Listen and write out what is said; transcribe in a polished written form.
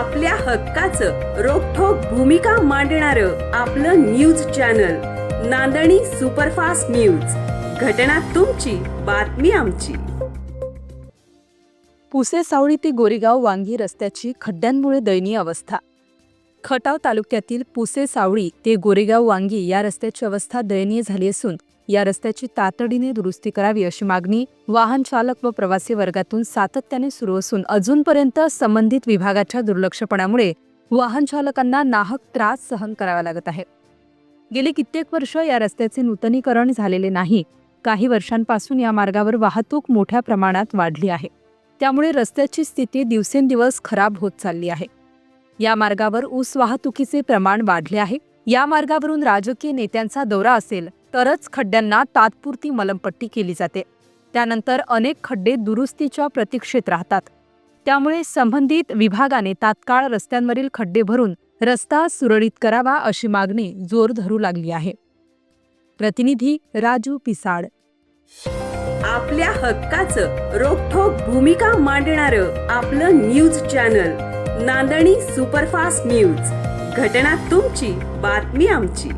आपल्या हक्काचं रोखठोक भूमिका मांडणारं आपलं न्यूज चॅनल नांदणी सुपरफास्ट न्यूज. घटना तुमची, बातमी आमची. पुसे सावळी ते गोरेगाव वांगी रस्त्याची खड्ड्यांमुळे दयनीय अवस्था. खटाव तालुक्यातील पुसे सावळी ते गोरेगाव वांगी या रस्त्याची अवस्था दयनीय झाली असून या रस्त्याची तातडीने दुरुस्ती करावी अशी मागणी वाहन चालक व प्रवासी वर्गातून सातत्याने सुरू असून अजूनपर्यंत संबंधित विभागाच्या दुर्लक्षपणामुळे वाहन चालकांना नाहक त्रास सहन करावा लागत आहे. गेली कित्येक वर्ष या रस्त्याचे नूतनीकरण झालेले नाही. काही वर्षांपासून या मार्गावर वाहतूक मोठ्या प्रमाणात वाढली आहे. त्यामुळे रस्त्याची स्थिती दिवसेंदिवस खराब होत चालली आहे. या मार्गावर ऊस वाहतुकीचे प्रमाण वाढले आहे. या मार्गावरून राजकीय नेत्यांचा दौरा असेल तरच खड्ड्यांना तात्पुरती मलमपट्टी केली जाते. त्यानंतर अनेक खड्डे दुरुस्तीच्या प्रतीक्षेत राहतात. त्यामुळे संबंधित विभागाने तात्काळ रस्त्यांवरील खड्डे भरून रस्ता सुरळीत करावा अशी मागणी जोर धरू लागली आहे. प्रतिनिधी राजू पिसाड. आपल्या हक्काचं रोखठोक भूमिका मांडणारं आपलं न्यूज चॅनल नांदणी सुपरफास्ट न्यूज. घटना तुमची, बातमी आमची.